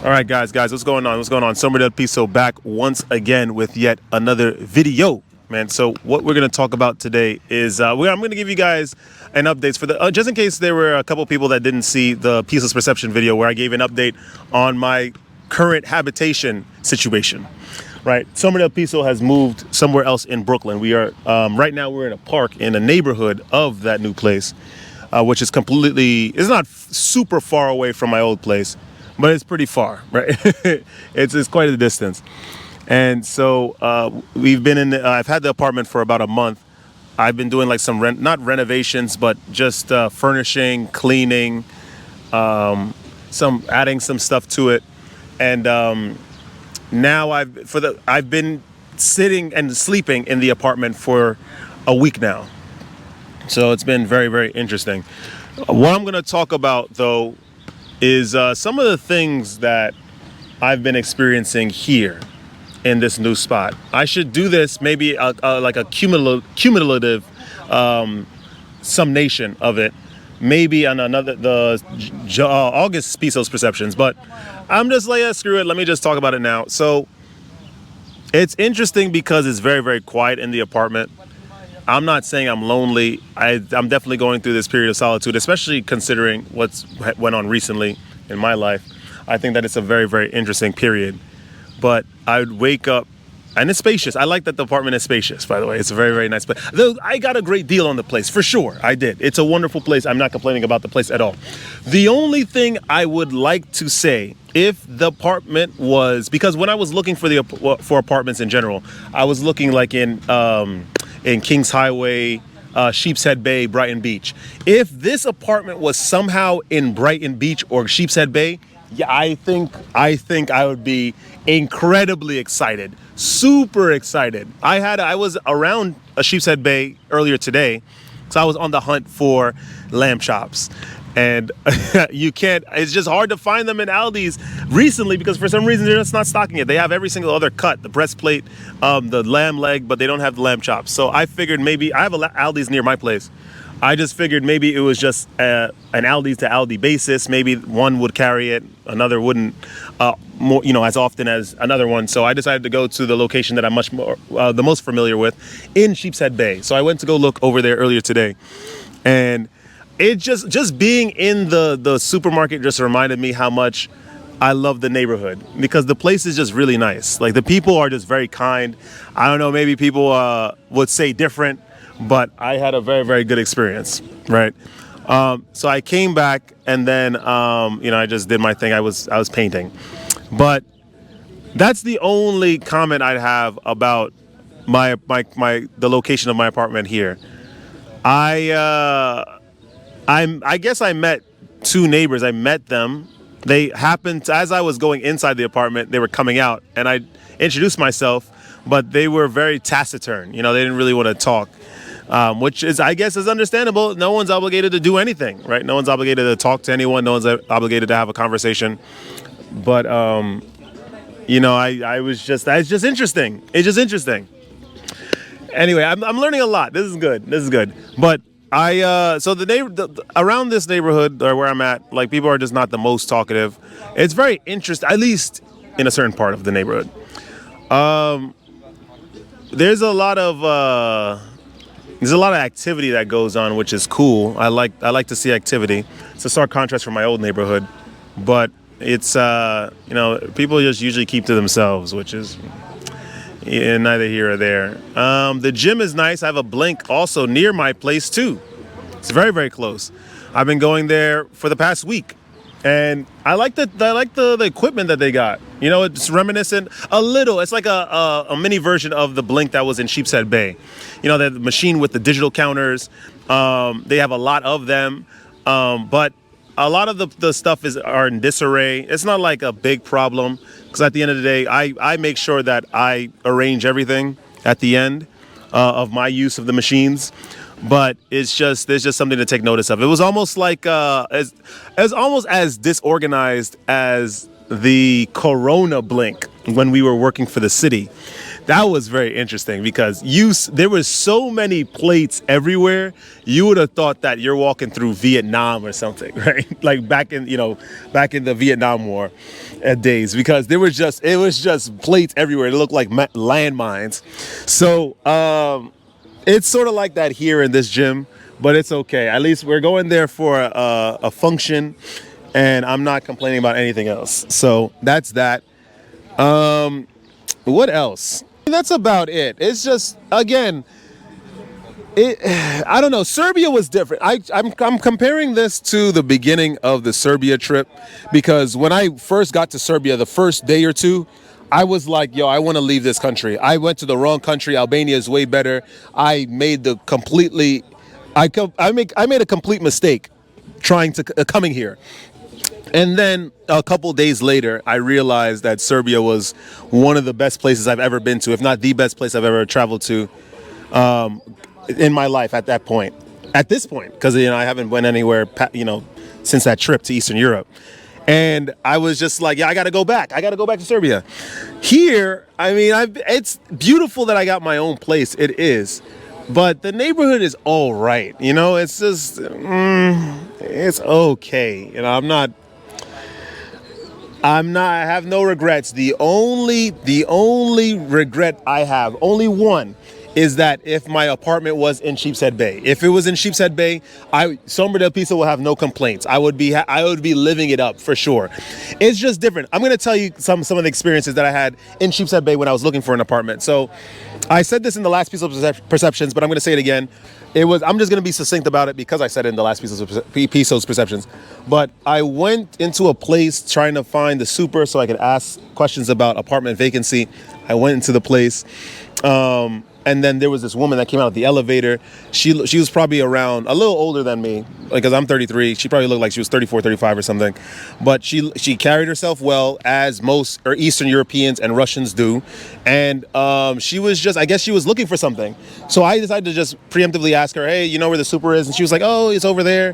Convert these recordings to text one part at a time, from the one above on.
All right, guys, what's going on? What's going on? Summer Del Piso back once again with yet another video, man. So what we're gonna talk about today is I'm gonna give you guys an update for the just in case there were a couple people that didn't see the Piso's Perception video where I gave an update on my current habitation situation. Right, Summer Del Piso has moved somewhere else in Brooklyn. We are right now we're in a park in a neighborhood of that new place, which is it's not super far away from my old place. But it's pretty far, right? it's quite a distance. And so we've been I've had the apartment for about a month. I've been doing like some not renovations, but just furnishing, cleaning, adding some stuff to it. And now I've been sitting and sleeping in the apartment for a week now. So it's been very, very interesting. What I'm going to talk about, though, is some of the things that I've been experiencing here in this new spot. I should do this maybe like a cumulative summation of it, maybe on August Piso's Perceptions. But I'm just like, screw it. Let me just talk about it now. So it's interesting because it's very, very quiet in the apartment. I'm not saying I'm lonely. I'm definitely going through this period of solitude, especially considering what's went on recently in my life. I think that it's a very, very interesting period. But I would wake up, and it's spacious. I like that the apartment is spacious, by the way. It's a very, very nice place. Though I got a great deal on the place, for sure. I did. It's a wonderful place. I'm not complaining about the place at all. The only thing I would like to say, if the apartment was, because when I was looking for apartments in general, I was looking like in Kings Highway, Sheepshead Bay, Brighton Beach. If this apartment was somehow in Brighton Beach or Sheepshead Bay, yeah, I think I would be incredibly excited, super excited. I was around a Sheepshead Bay earlier today, so I was on the hunt for lamb chops. And it's just hard to find them in Aldi's recently because for some reason they're just not stocking it. They have every single other cut, the breastplate, the lamb leg, but they don't have the lamb chops. So I figured maybe, I have Aldi's near my place. I just figured maybe it was just an Aldi's to Aldi basis. Maybe one would carry it, another wouldn't, more, as often as another one. So I decided to go to the location that I'm the most familiar with in Sheepshead Bay. So I went to go look over there earlier today, and it just being in the supermarket just reminded me how much I love the neighborhood, because the place is just really nice. Like, the people are just very kind. I don't know, maybe people would say different, but I had a very, very good experience, right? So I came back, and then I just did my thing. I was painting, but that's the only comment I'd have about the location of my apartment here. I guess I met two neighbors. I met them. They happened as I was going inside the apartment, they were coming out, and I introduced myself, but they were very taciturn. They didn't really want to talk, which is, I guess, is understandable. No one's obligated to do anything, right? No one's obligated to talk to anyone. No one's obligated to have a conversation. But, it's just interesting. It's just interesting. Anyway, I'm learning a lot. This is good. But around this neighborhood or where I'm at, like, people are just not the most talkative. It's very interesting, at least in a certain part of the neighborhood. There's a lot of activity that goes on, which is cool. I like to see activity. It's a stark contrast from my old neighborhood, but it's people just usually keep to themselves, which is neither here or there. The gym is nice. I have a Blink also near my place too. It's very, very close. I've been going there for the past week, and I like the equipment that they got. It's reminiscent a little. It's like a mini version of the Blink that was in Sheepshead Bay. The machine with the digital counters. They have a lot of them, but a lot of the stuff are in disarray. It's not like a big problem, because at the end of the day, I make sure that I arrange everything at the end of my use of the machines. But there's just something to take notice of. It was almost like almost as disorganized as the Corona Blink when we were working for the city. That was very interesting because there was so many plates everywhere. You would have thought that you're walking through Vietnam or something, right? Like back in the Vietnam War days, because it was just plates everywhere. It looked like landmines. So it's sort of like that here in this gym, but it's okay. At least we're going there for a function, and I'm not complaining about anything else. So that's that. What else? That's about it. It's just, again, I don't know. Serbia was different. I'm comparing this to the beginning of the Serbia trip, because when I first got to Serbia, the first day or two, I was like, yo, I want to leave this country. I went to the wrong country. Albania is way better. I made I made a complete mistake trying to coming here. And then a couple days later, I realized that Serbia was one of the best places I've ever been to, if not the best place I've ever traveled to in my life at that point. At this point, because I haven't went anywhere since that trip to Eastern Europe. And I was just like, yeah, I got to go back. I got to go back to Serbia. Here, I mean, it's beautiful that I got my own place. It is. But the neighborhood is all right. It's just, it's okay. I have no regrets. The only regret I have, only one, is that if my apartment was in Sheepshead Bay. If it was in Sheepshead Bay, Sombra del Piso will have no complaints. I would be living it up for sure. It's just different. I'm going to tell you some of the experiences that I had in Sheepshead Bay when I was looking for an apartment. So I said this in the last piece of perceptions, but I'm going to say it again. I'm just going to be succinct about it because I said it in the last piece of perceptions. But I went into a place trying to find the super so I could ask questions about apartment vacancy. I went into the place. And then there was this woman that came out of the elevator. She was probably around a little older than me, because I'm 33. She probably looked like she was 34, 35 or something. But she carried herself well, as most Eastern Europeans and Russians do. And she was I guess she was looking for something. So I decided to just preemptively ask her, hey, you know where the super is? And she was like, oh, it's over there.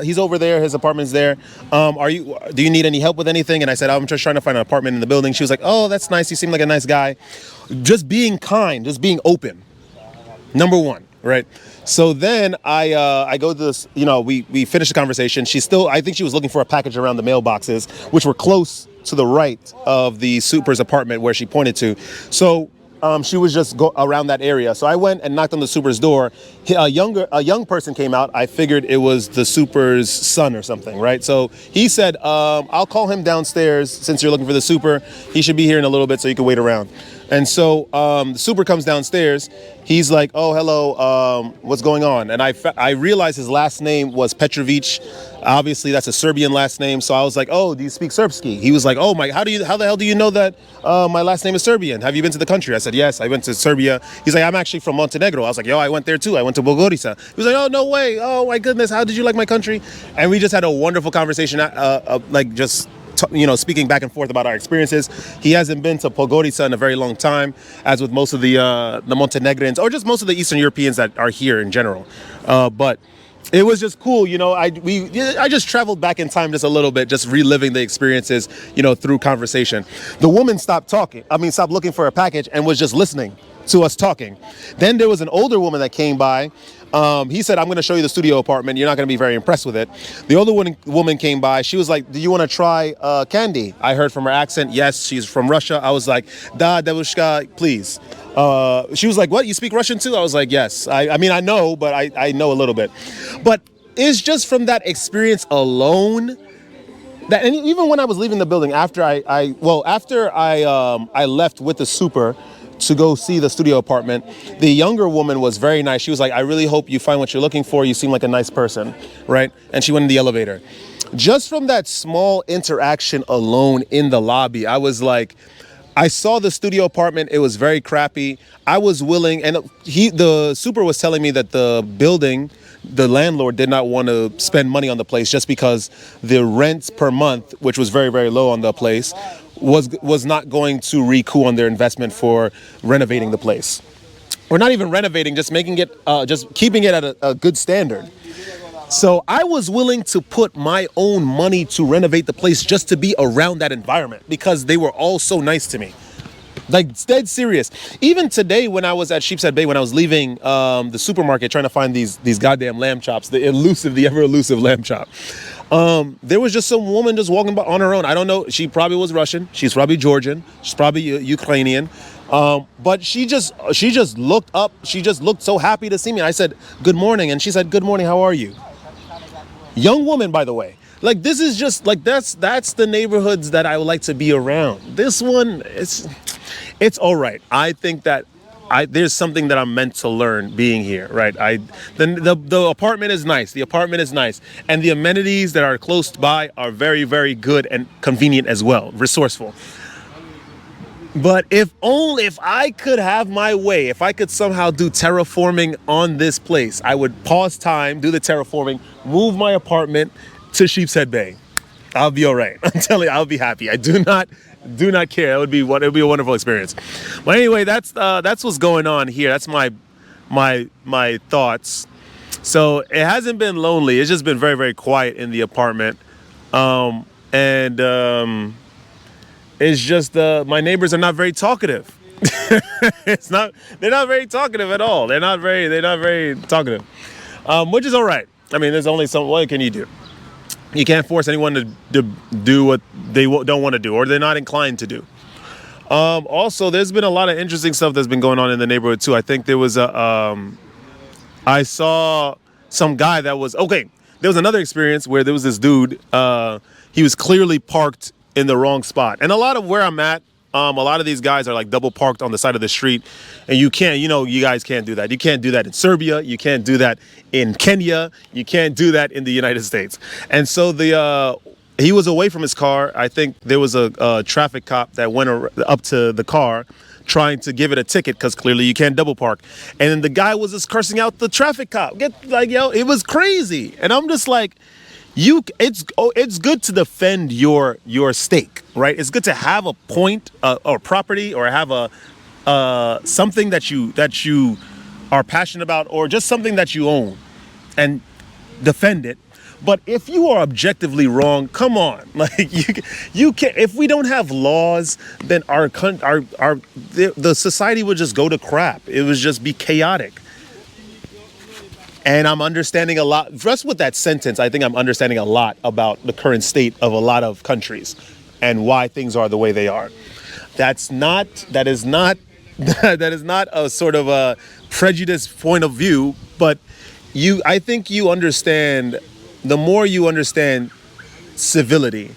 He's over there. His apartment's there. Do you need any help with anything? And I said, I'm just trying to find an apartment in the building. She was like, oh, that's nice. You seem like a nice guy. Just being kind, just being open. Number one, right? So then I go to this, we finished the conversation. I think she was looking for a package around the mailboxes, which were close to the right of the super's apartment where she pointed to. So she was just around that area. So I went and knocked on the super's door. A young person came out. I figured it was the super's son or something, right? So he said, I'll call him downstairs since you're looking for the super. He should be here in a little bit so you can wait around. And so the super comes downstairs. He's like, oh, hello, what's going on? And I realized his last name was Petrovic. Obviously, that's a Serbian last name. So I was like, oh, do you speak Srpski? He was like, oh, how the hell do you know that my last name is Serbian? Have you been to the country? I said, yes, I went to Serbia. He's like, I'm actually from Montenegro. I was like, yo, I went there too. I went to Podgorica. He was like, oh, no way. Oh, my goodness. How did you like my country? And we just had a wonderful conversation, speaking back and forth about our experiences. He hasn't been to Podgorica in a very long time, as with most of the Montenegrins, or just most of the Eastern Europeans that are here in general. But it was just cool, I just traveled back in time just a little bit, just reliving the experiences, through conversation. The woman stopped looking for a package and was just listening to us talking. Then there was an older woman that came by. He said, I'm going to show you the studio apartment. You're not going to be very impressed with it. The older woman came by. She was like, do you want to try candy? I heard from her accent, yes, she's from Russia. I was like, da, devushka, please. She was like, what, you speak Russian too? I was like, yes. I know, but I know a little bit. But it's just from that experience alone that, and even when I was leaving the building, after I left with the super to go see the studio apartment, the younger woman was very nice. She was like, I really hope you find what you're looking for. You seem like a nice person, right? And she went in the elevator. Just from that small interaction alone in the lobby, I was like, I saw the studio apartment. It was very crappy. I was willing, and the super was telling me that the landlord did not want to spend money on the place just because the rent per month, which was very, very low on the place, was not going to recoup on their investment for renovating the place. Or not even renovating, just making it, just keeping it at a good standard. So I was willing to put my own money to renovate the place just to be around that environment because they were all so nice to me. Like, it's dead serious. Even today, when I was at Sheepshead Bay, when I was leaving the supermarket trying to find these goddamn lamb chops, the ever elusive lamb chop, there was just some woman just walking by on her own. I don't know. She probably was Russian. She's probably Georgian. She's probably Ukrainian. But she just looked up. She just looked so happy to see me. I said, "Good morning," and she said, "Good morning. How are you?" Young woman, by the way. Like, this is just like that's the neighborhoods that I would like to be around. This one, it's all right. I think that there's something that I'm meant to learn being here, right? The apartment is nice. The apartment is nice, and the amenities that are close by are very, very good and convenient as well, resourceful. But if I could have my way, if I could somehow do terraforming on this place, I would pause time, do the terraforming, move my apartment to Sheepshead Bay. I'll be all right. I'm telling you, I'll be happy. I do not care. It would be a wonderful experience. But anyway, that's what's going on here. That's my thoughts. So it hasn't been lonely. It's just been very, very quiet in the apartment. It's just my neighbors are not very talkative. They're not very talkative at all. They're not very talkative, which is all right. I mean, there's only what can you do? You can't force anyone to do what they don't want to do or they're not inclined to do. Also, there's been a lot of interesting stuff that's been going on in the neighborhood too. I think there was I saw some guy that was okay. There was another experience where there was this dude. He was clearly parked in the wrong spot. And a lot of where I'm at, a lot of these guys are like double parked on the side of the street. And you guys can't do that. You can't do that in Serbia. You can't do that in Kenya. You can't do that in the United States. And so he was away from his car. I think there was a traffic cop that went up to the car trying to give it a ticket because clearly you can't double park. And then the guy was just cursing out the traffic cop. It was crazy. And I'm just like, it's good to defend your stake, right? It's good to have a point or property or have a something that you are passionate about or just something that you own and defend it. But if you are objectively wrong, come on, like you can't. If we don't have laws, then the society would just go to crap. It would just be chaotic. And I'm understanding a lot, just with that sentence, I think I'm understanding a lot about the current state of a lot of countries and why things are the way they are. That is not a sort of a prejudiced point of view, but I think you understand, the more you understand civility,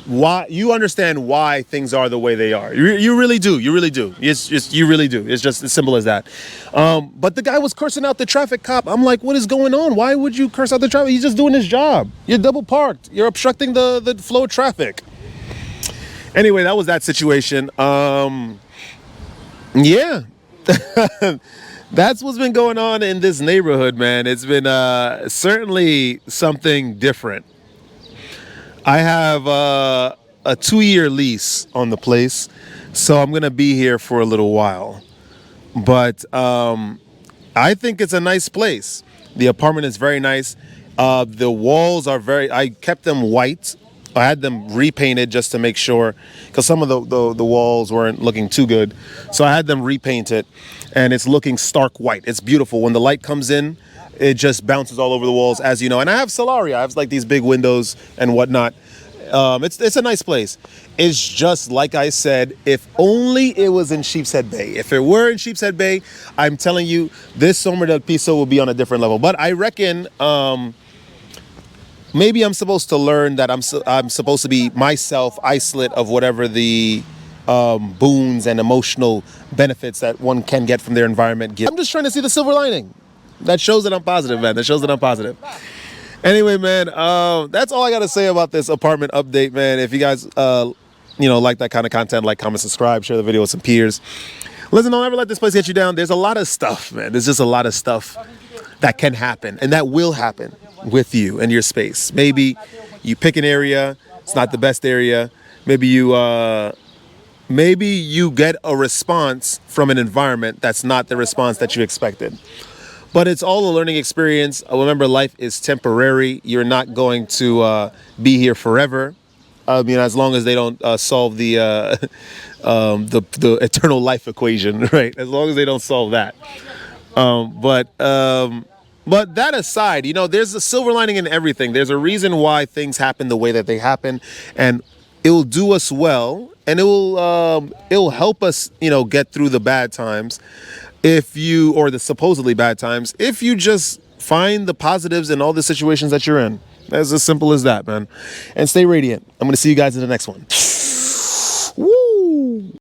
you understand why things are the way they are. You really do. You really do. You really do. It's just as simple as that. But the guy was cursing out the traffic cop. I'm like, what is going on? Why would you curse out the traffic? He's just doing his job. You're double parked. You're obstructing the flow of traffic. Anyway, that was that situation. Yeah. That's what's been going on in this neighborhood, man. It's been certainly something different. I have a 2-year lease on the place, so I'm going to be here for a little while. But I think it's a nice place. The apartment is very nice. The walls are I kept them white. I had them repainted just to make sure, because some of the walls weren't looking too good. So I had them repainted, and it's looking stark white. It's beautiful. When the light comes in, it just bounces all over the walls, as you know. And I have Solaria. I have like these big windows and whatnot. It's a nice place. It's just like I said, if only it was in Sheepshead Bay. If it were in Sheepshead Bay, I'm telling you, this Sommer del Piso will be on a different level. But I reckon maybe I'm supposed to learn that I'm supposed to be myself, isolate of whatever the boons and emotional benefits that one can get from their environment give. I'm just trying to see the silver lining. That shows that I'm positive, man. That shows that I'm positive. Anyway, man, that's all I got to say about this apartment update, man. If you guys, like that kind of content, like, comment, subscribe, share the video with some peers. Listen, don't ever let this place get you down. There's a lot of stuff, man. There's just a lot of stuff that can happen and that will happen with you and your space. Maybe you pick an area. It's not the best area. Maybe you get a response from an environment that's not the response that you expected. But it's all a learning experience. Remember, life is temporary. You're not going to be here forever. I mean, as long as they don't solve the eternal life equation, right? As long as they don't solve that. But that aside, there's a silver lining in everything. There's a reason why things happen the way that they happen, and it will do us well, and it'll help us, get through the bad times, or the supposedly bad times, if you just find the positives in all the situations that you're in. As simple as that, man. And stay radiant. I'm going to see you guys in the next one.